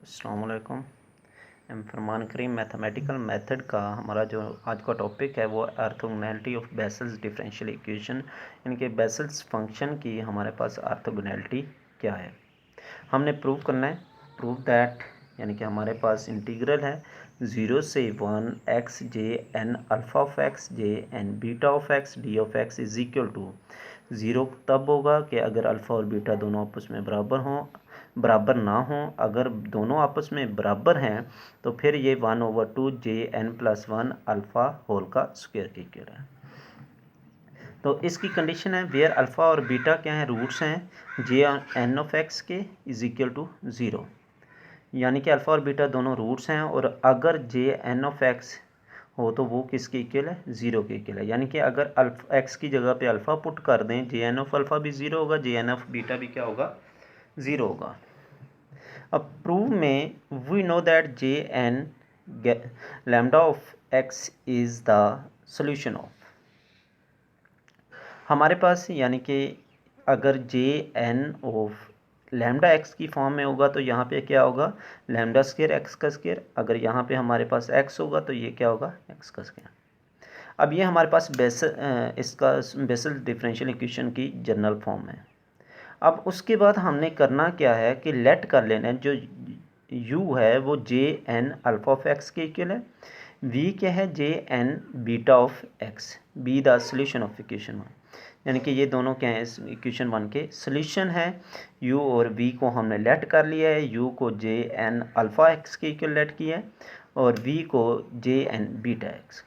अस्सलाम वालेकुम। एम फरमान करीम mathematical method का हमारा जो आज का टॉपिक है वो orthogonality of vessels differential equation, यानी कि बेसल्स फंक्शन की हमारे पास ऑर्थोगोनैलिटी क्या है, हमने प्रूव करना है। प्रूव दैट यानी कि हमारे पास इंटीग्रल है 0 से 1 X J N alpha of X J N beta of X D of X is equal to 0 तब होगा कि अगर अल्फ़ा और बीटा दोनों आपस में बराबर ना हों। अगर दोनों आपस में बराबर हैं तो फिर ये 1/2 J N plus 1 alpha whole का स्क्वायर की इक्वल है। तो इसकी कंडीशन है वेयर अल्फ़ा और बीटा क्या है, रूट्स हैं जे एन ऑफ एक्स के इज इक्वल टू 0, यानी कि अल्फ़ा और बीटा दोनों रूट्स हैं और अगर जे एन ऑफ एक्स हो तो वो किसके इक्वल है, 0 के इक्वल है। यानी कि अगर एक्स की जगह पे अल्फ़ा पुट कर दें, जे एन ऑफ अल्फ़ा भी 0 होगा, जे एन ऑफ बीटा भी क्या होगा, 0 होगा। अब प्रूव में we know that J N lambda of X is the solution of, हमारे पास यानी कि अगर J N of lambda X की फॉर्म में होगा तो यहाँ पे क्या होगा, लैम्डा स्क्वायर एक्स का स्क्वायर। अगर यहाँ पे हमारे पास एक्स होगा तो ये क्या होगा, एक्स का स्क्वायर। अब ये हमारे पास इसका बेसल डिफरेंशियल इक्वेशन की जनरल फॉर्म है। अब उसके बाद हमने करना क्या है कि लेट कर लेना है जो u है वो J N alpha of x के इक्वल है, v क्या है, J N beta of X, be the solution of equation 1, यानी कि ये दोनों क्या है, इस इक्वेशन 1 के सोल्यूशन है। u और v को हमने लेट कर लिया है, u को जे एन अल्फ़ा एक्स के इक्वल लेट किया है और v को जे एन बीटा एक्स।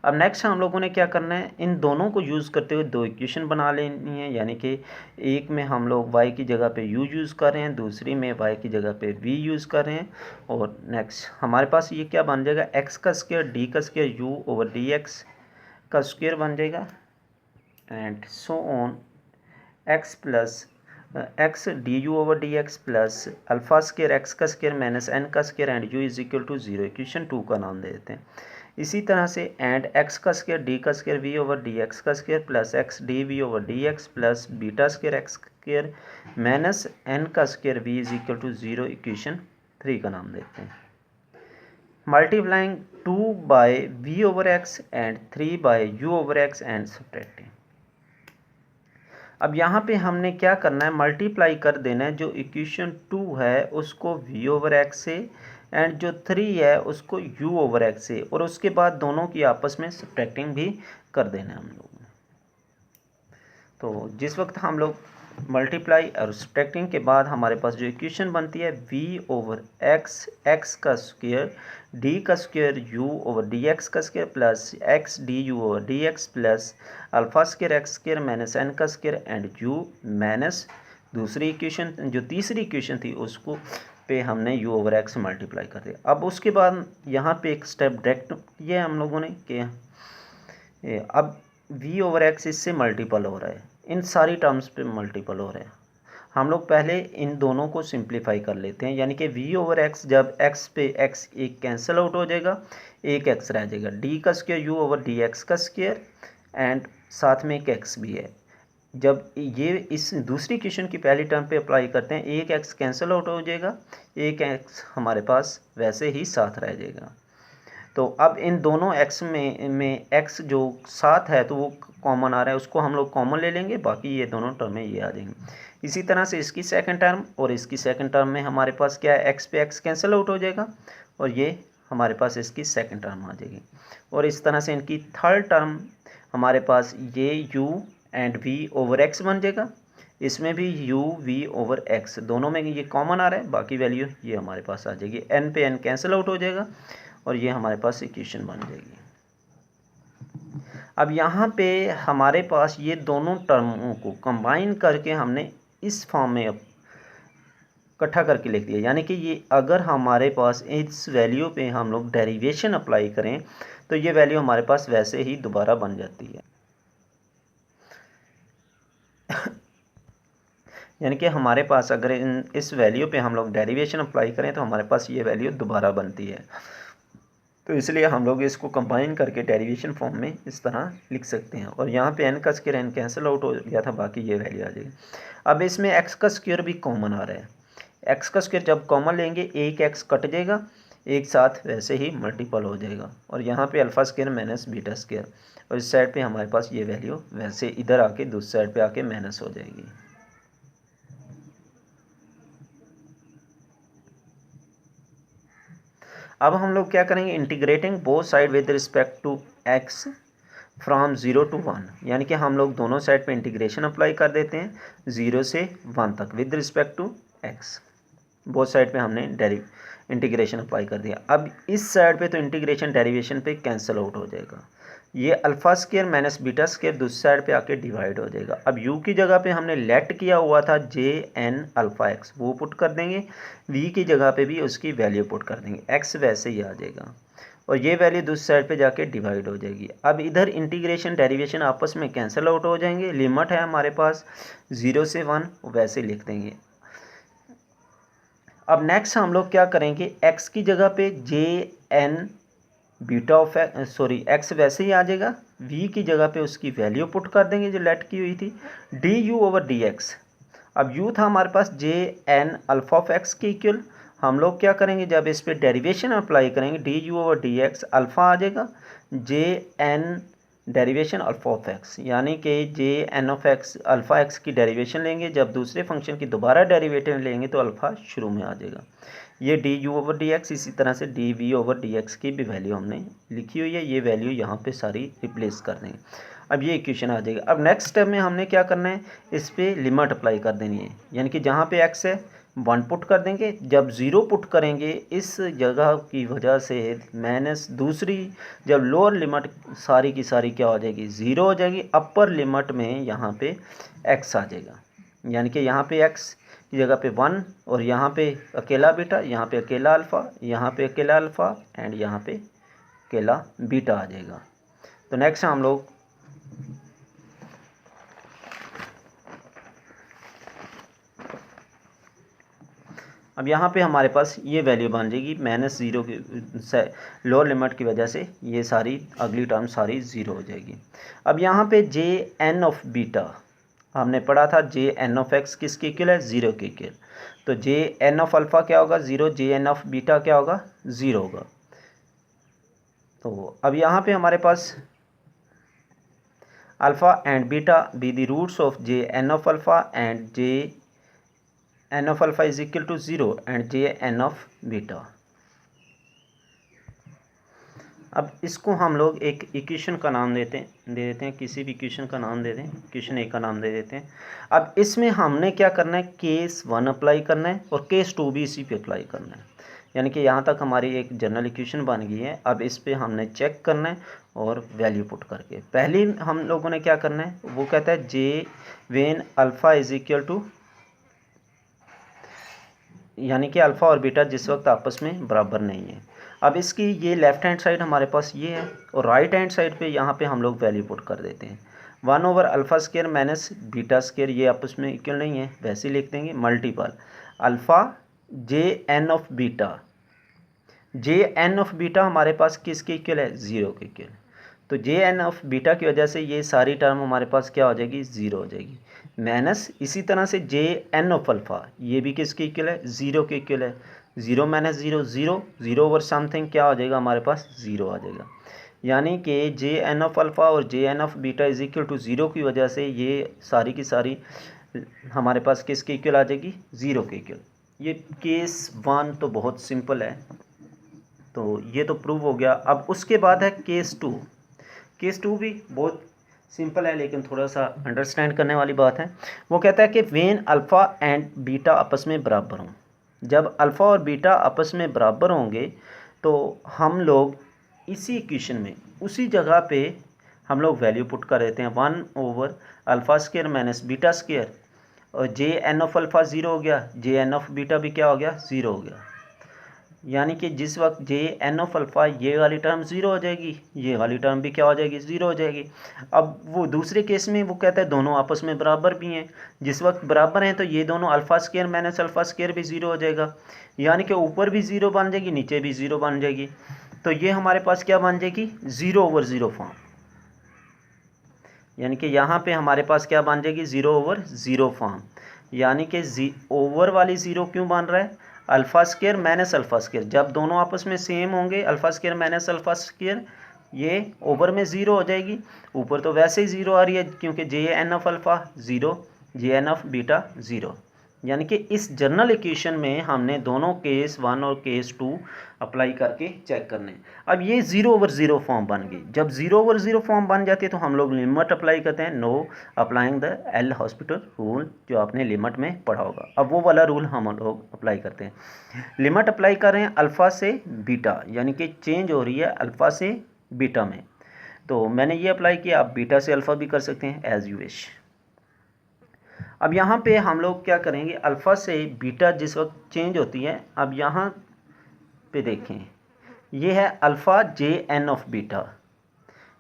अब नेक्स्ट हम लोगों ने क्या करना है, इन दोनों को यूज़ करते हुए दो इक्वेशन बना लेनी है, यानी कि एक में हम लोग y की जगह पे u यूज़ कर रहे हैं, दूसरी में y की जगह पे v यूज़ कर रहे हैं। और नेक्स्ट हमारे पास ये क्या बन जाएगा, x का स्क्वायर d का स्क्वायर u ओवर dx का स्क्वायर बन जाएगा and so on x plus x d you over D x plus alpha square x का स्क्वायर माइनस एन का square and u is equal to 0, equation 2 का नाम दे देते हैं। इसी तरह से एंड एक्स का स्क्वायर डी का square v over D x का square plus x d we over D x plus beta square x square minus n का square v is equal to 0, equation 3 का नाम देते हैं। Multiplying 2 by v over x and 3 by u over x and subtracting. अब यहाँ पे हमने क्या करना है, मल्टीप्लाई कर देना है जो इक्वेशन 2 है उसको v ओवर एक्स से एंड जो 3 है उसको u ओवर एक्स से, और उसके बाद दोनों की आपस में सब्ट्रैक्टिंग भी कर देना है हम लोग ने। तो जिस वक्त हम लोग मल्टीप्लाई और सब्ट्रैक्टिंग के बाद हमारे पास जो इक्वेशन बनती है v ओवर एक्स एक्स का स्क्वायर d का square u over D x का square plus x d you over D x plus alpha square x square minus n का स्क्वायर एंड u माइनस दूसरी equation जो तीसरी equation थी उसको पे हमने u ओवर एक्स मल्टीप्लाई कर दिया। अब उसके बाद यहाँ पे एक स्टेप डायरेक्ट किया हम लोगों ने कि अब v ओवर एक्स इससे मल्टीपल हो रहा है, इन सारी टर्म्स पे मल्टीपल हो रहे हैं। हम लोग पहले इन दोनों को सिंप्लीफाई कर लेते हैं, यानी कि v ओवर एक्स जब x पे x एक कैंसिल आउट हो जाएगा, एक x रह जाएगा, d का square u over D x का स्क्वायर एंड साथ में एक x भी है। जब ये इस दूसरी इक्वेशन की पहली टर्म पे अप्लाई करते हैं, एक x कैंसिल आउट हो जाएगा, एक x हमारे पास वैसे ही साथ रह जाएगा। तो अब इन दोनों x में x जो साथ है तो वो कॉमन आ रहा है, उसको हम लोग कॉमन ले लेंगे, बाकी ये दोनों टर्में ये आ जाएंगी। इसी तरह से इसकी सेकंड टर्म और इसकी सेकंड टर्म में हमारे पास क्या है, x पे x कैंसिल आउट हो जाएगा और ये हमारे पास इसकी सेकंड टर्म आ जाएगी। और इस तरह से इनकी थर्ड टर्म हमारे पास ये u and v over x बन जाएगा, इसमें भी u v ओवर x दोनों में ये कॉमन आ रहा है, बाकी वैल्यू ये हमारे पास आ जाएगी, n पे n कैंसिल आउट हो जाएगा और ये हमारे पास इक्वेशन बन जाएगी। अब यहाँ पे हमारे पास ये दोनों टर्मों को कंबाइन करके हमने इस फॉर्म में इकट्ठा करके लिख दिया, यानी कि ये अगर हमारे पास इस वैल्यू पे हम लोग डेरिवेशन अप्लाई करें तो ये वैल्यू हमारे पास वैसे ही दोबारा बन जाती है। यानी कि हमारे पास अगर इस वैल्यू पे हम लोग डेरिवेशन अप्लाई करें तो हमारे पास ये वैल्यू दोबारा बनती है। तो इसलिए हम लोग इसको कंबाइन करके डेरिवेशन फॉर्म में इस तरह लिख सकते हैं, और यहाँ पे n का स्क्वायर n कैंसिल आउट हो गया था, बाकी ये वैल्यू आ जाएगी। अब इसमें x का स्क्वायर भी कॉमन आ रहा है, एक्स का स्क्वायर जब कॉमन लेंगे एक एक्स कट जाएगा, एक साथ वैसे ही मल्टीपल हो जाएगा, और यहाँ पे alpha square minus beta square, और इस साइड पे हमारे पास ये वैल्यू वैसे इधर आके दूसरी साइड पे आके माइनस हो जाएगी। अब हम लोग क्या करेंगे, integrating both side with respect to X from 0 to 1, यानी कि हम लोग दोनों साइड पे इंटीग्रेशन अप्लाई कर देते हैं 0 से 1 तक with respect to X. Both side पे हमने इंटीग्रेशन अप्लाई कर दिया। अब इस साइड पे तो इंटीग्रेशन डेरिवेशन पे कैंसिल आउट हो जाएगा, ये alpha square minus beta square दूसरी साइड पे आके डिवाइड हो जाएगा। अब u की जगह पे हमने लेट किया हुआ था जे एन अल्फ़ा एक्स, वो पुट कर देंगे, v की जगह पे भी उसकी वैल्यू पुट कर देंगे, x वैसे ही आ जाएगा, और ये वैल्यू दूसरी साइड पे जाके डिवाइड हो जाएगी। अब इधर इंटीग्रेशन डेरिवेशन आपस में कैंसिल आउट हो जाएंगे, लिमिट है हमारे पास 0 से 1, वैसे लिख देंगे। अब नेक्स्ट हम लोग क्या करेंगे, x की जगह पे J N beta of X वैसे ही आ जाएगा, v की जगह पे उसकी वैल्यू पुट कर देंगे जो लेट की हुई थी, d you over D x. अब u था हमारे पास J N alpha of x के इक्वल, हम लोग क्या करेंगे जब इस पर डेरिवेशन अप्लाई करेंगे d you over D x, alpha आ जाएगा J n derivation alpha of x, यानी कि J N of x alpha x की डेरिवेशन लेंगे, जब दूसरे फंक्शन की दोबारा डेरिवेटिव लेंगे तो अल्फ़ा शुरू में आ जाएगा। ये D you over D X, इसी तरह से D we over D X की भी वैल्यू हमने लिखी हुई है, ये वैल्यू यहाँ पे सारी रिप्लेस कर देंगे। अब ये इक्वेशन आ जाएगा। अब नेक्स्ट स्टेप में हमने क्या करना है, इस पर लिमिट अप्लाई कर देनी है, यानी कि जहाँ पे एक्स है 1 पुट कर देंगे, जब 0 पुट करेंगे इस जगह की वजह से माइनस दूसरी, जब लोअर लिमिट सारी की सारी क्या हो जाएगी 0 हो जाएगी, अपर लिमिट में यहाँ पे एक्स आ जाएगा, यानी कि यहाँ पे एक्स की जगह पे 1, और यहाँ पे अकेला बीटा, यहाँ पे अकेला अल्फ़ा, यहाँ पे अकेला अल्फ़ा, एंड यहाँ पे अकेला बीटा आ जाएगा। तो नेक्स्ट हम लोग अब यहाँ पे हमारे पास ये वैल्यू बन जाएगी -0 की लोअर लिमिट की वजह से ये सारी अगली टर्म सारी 0 हो जाएगी। अब यहाँ पे जे एन ऑफ बीटा हमने पढ़ा था, जे एन ऑफ एक्स किसके इक्वल है 0 के इक्वल, तो जे एन ऑफ अल्फ़ा क्या होगा 0, जे एन ऑफ बीटा क्या होगा 0 होगा। तो अब यहाँ पे हमारे पास alpha and beta be the roots of J N of alpha and J N of alpha is equal to 0 and J N of beta. अब इसको हम लोग एक इक्वेशन का नाम दे देते हैं, किसी भी इक्वेशन का नाम दे दें, इक्वेशन ए का नाम दे देते हैं। अब इसमें हमने क्या करना है, केस 1 अप्लाई करना है और केस 2 भी इसी पे अप्लाई करना है, यानी कि यहाँ तक हमारी एक जनरल इक्वेशन बन गई है। अब इस पे हमने चेक करना है और वैल्यू पुट करके, पहले हम लोगों ने क्या करना है, वो कहता है J when alpha is equal to, यानी कि अल्फ़ा और बीटा जिस वक्त आपस में बराबर नहीं है। अब इसकी ये लेफ़्ट हैंड साइड हमारे पास ये है, और राइट हैंड साइड पे यहाँ पे हम लोग वैल्यू पुट कर देते हैं 1 over alpha square minus beta square, ये आपस में इक्वल नहीं है वैसे ही लिख देंगे, multiple alpha J N of beta, J N of beta हमारे पास किसके इक्वल है 0 के इक्वल, तो जे एन ऑफ बीटा की वजह से ये सारी टर्म हमारे पास क्या हो जाएगी 0 हो जाएगी, माइनस इसी तरह से जे एन ऑफ अल्फ़ा ये भी किसके इक्वल है 0 के इक्वल है, 0 माइनस 0 0, 0 ओवर समथिंग क्या हो जाएगा हमारे पास 0 आ जाएगा, यानी कि जे एन ऑफ अल्फ़ा और J N of beta is equal to 0 की वजह से ये सारी की सारी हमारे पास किसके इक्वल आ जाएगी 0 के इक्वल। ये केस 1 तो बहुत सिंपल है, तो ये तो प्रूव हो गया। अब उसके बाद है केस 2, केस 2 भी बहुत सिंपल है लेकिन थोड़ा सा अंडरस्टैंड करने वाली बात है। वो कहता है कि वेन अल्फ़ा एंड बीटा आपस में बराबर हों, जब अल्फ़ा और बीटा आपस में बराबर होंगे तो हम लोग इसी इक्वेशन में उसी जगह पे हम लोग वैल्यू पुट कर देते हैं 1 over alpha square minus beta square, और जे एन ऑफ अल्फ़ा 0 हो गया, जे एन ऑफ बीटा भी क्या हो गया 0 हो गया, यानी कि जिस वक्त जे एन ऑफ अल्फ़ा ये वाली टर्म 0 हो जाएगी, ये वाली टर्म भी क्या हो जाएगी 0 हो जाएगी। अब वो दूसरे केस में वो कहता है दोनों आपस में बराबर भी हैं, जिस वक्त बराबर हैं तो ये दोनों alpha square minus alpha square भी 0 हो जाएगा, यानी कि ऊपर भी 0 बन जाएगी नीचे भी 0 बन जाएगी, तो ये हमारे पास क्या बन जाएगी 0 ओवर 0 फॉर्म, यानी कि यहाँ पे हमारे पास क्या बन जाएगी 0 ओवर 0 फॉर्म। यानी कि ओवर वाली ज़ीरो क्यों बन रहा है, alpha square minus alpha square, जब दोनों आपस में सेम होंगे alpha square minus alpha square ये ओवर में ज़ीरो हो जाएगी। ऊपर तो वैसे ही ज़ीरो आ रही है क्योंकि J N of alpha zero, J N of beta zero. यानी कि इस जनरल इक्वेशन में हमने दोनों केस 1 और केस 2 अप्लाई करके चेक करने। अब ये 0/0 फॉर्म बन गई। जब 0/0 फॉर्म बन जाती है तो हम लोग लिमिट अप्लाई करते हैं, no applying the L hospital rule, जो आपने लिमिट में पढ़ा होगा। अब वो वाला रूल हम लोग अप्लाई करते हैं। लिमिट अप्लाई कर रहे हैं अल्फ़ा से बीटा, यानी कि चेंज हो रही है अल्फ़ा से बीटा में। तो मैंने ये अप्लाई किया, आप बीटा से अल्फ़ा भी कर सकते हैं एज यू विश। अब यहाँ पे हम लोग क्या करेंगे, अल्फ़ा से बीटा जिस वक्त चेंज होती है, अब यहाँ पे देखें ये है alpha J N of beta,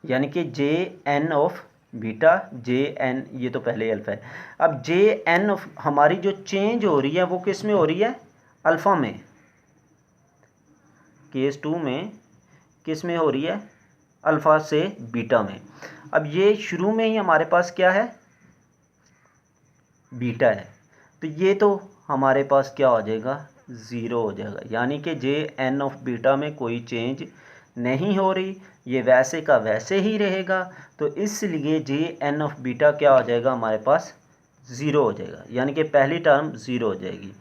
यानी कि J N of beta, J N ये तो पहले अल्फ़ा है। अब जे एन ऑफ हमारी जो चेंज हो रही है वो किस में हो रही है, अल्फ़ा में। केस 2 में किस में हो रही है, अल्फ़ा से बीटा में। अब ये शुरू में ही हमारे पास क्या है, बीटा है, तो ये तो हमारे पास क्या हो जाएगा, ज़ीरो हो जाएगा। यानी कि जे एन ऑफ बीटा में कोई चेंज नहीं हो रही, ये वैसे का वैसे ही रहेगा। तो इसलिए जे एन ऑफ बीटा क्या हो जाएगा, हमारे पास ज़ीरो हो जाएगा, यानी कि पहली टर्म ज़ीरो हो जाएगी।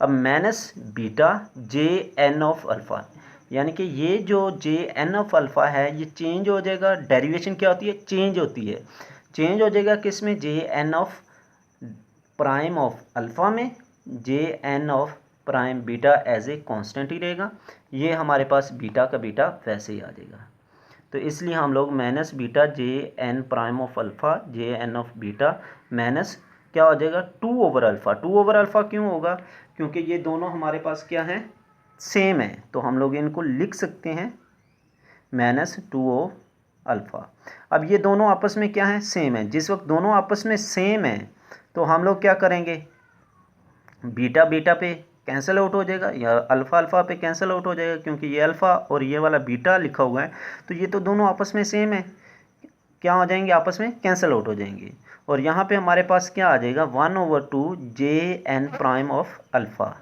अब minus beta J N of alpha, यानी कि ये जो जे एन ऑफ अल्फ़ा है ये चेंज हो जाएगा। डेरिवेशन क्या होती है, चेंज होती है। चेंज हो जाएगा किस में, J N of prime of alpha में, J N of prime beta as a constant ही रहेगा। ये हमारे पास बीटा का बीटा वैसे ही आ जाएगा। तो इसलिए हम लोग minus beta J N prime of alpha, J N of beta minus क्या हो जाएगा, 2/अल्फ़ा। 2/अल्फ़ा क्यों होगा, क्योंकि ये दोनों हमारे पास क्या हैं, सेम है। तो हम लोग इनको लिख सकते हैं माइनस 2/अल्फ़ा। अब ये दोनों आपस में क्या है, सेम है। जिस वक्त दोनों आपस में सेम है तो हम लोग क्या करेंगे, बीटा बीटा पे कैंसिल आउट हो जाएगा, या अल्फ़ा अल्फ़ा पे कैंसिल आउट हो जाएगा, क्योंकि ये अल्फ़ा और ये वाला बीटा लिखा हुआ है तो ये तो दोनों आपस में सेम है, क्या हो जाएंगे, आपस में कैंसिल आउट हो जाएंगे। और यहाँ पे हमारे पास क्या आ जाएगा, 1/2 J N prime of alpha,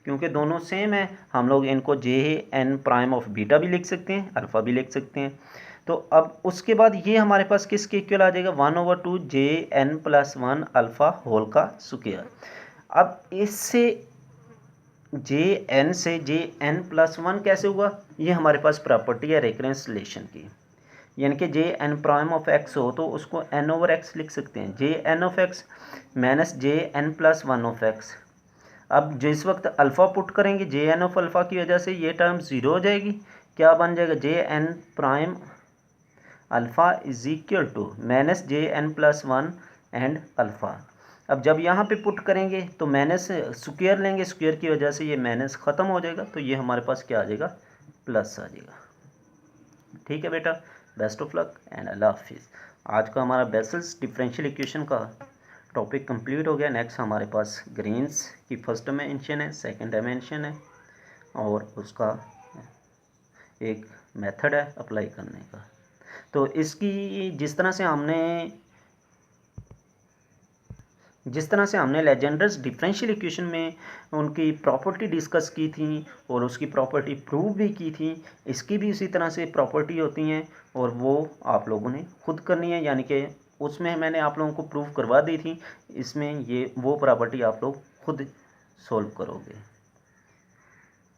क्योंकि दोनों सेम है हम लोग इनको J N prime of beta भी लिख सकते हैं, अल्फ़ा भी लिख सकते हैं। तो अब उसके बाद ये हमारे पास किसके इक्वल आ जाएगा, 1/2 J N plus 1 alpha whole का स्क्वायर। अब इससे जे एन से जे एन प्लस 1 कैसे हुआ, ये हमारे पास प्रॉपर्टी है रेकरेंस रिलेशन की। यानी कि J N prime of X हो तो उसको एन ओवर एक्स लिख सकते हैं, J N of X minus J N plus 1 of X. अब जिस वक्त अल्फ़ा पुट करेंगे जे एन ऑफ अल्फ़ा की वजह से ये टर्म ज़ीरो हो जाएगी, क्या बन जाएगा, J N prime alpha is equal to minus J N plus 1 and alpha. अब जब यहाँ पे पुट करेंगे तो माइनस स्क्वायर लेंगे, स्क्वायर की वजह से ये माइनस ख़त्म हो जाएगा, तो ये हमारे पास क्या आ जाएगा, प्लस आ जाएगा। ठीक है बेटा, बेस्ट ऑफ लक एंड अल्लाह हाफिज़। आज का हमारा बेसल्स डिफरेंशियल इक्वेशन का टॉपिक कंप्लीट हो गया। नेक्स्ट हमारे पास ग्रीन्स की फर्स्ट डायमेंशन है, सेकंड डायमेंशन है और उसका एक मेथड है अप्लाई करने का। तो इसकी जिस तरह से हमने लेजेंडर्स डिफरेंशियल इक्वेशन में उनकी प्रॉपर्टी डिस्कस की थी और उसकी प्रॉपर्टी प्रूव भी की थी, इसकी भी इसी तरह से प्रॉपर्टी होती हैं और वो आप लोगों ने खुद करनी है, यानी कि उसमें मैंने आप लोगों को प्रूव करवा दी थी, इसमें ये वो प्रॉपर्टी आप लोग खुद सोल्व करोगे।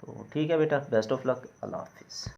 तो ठीक है बेटा, बेस्ट ऑफ लक, अल्लाह हाफिज़।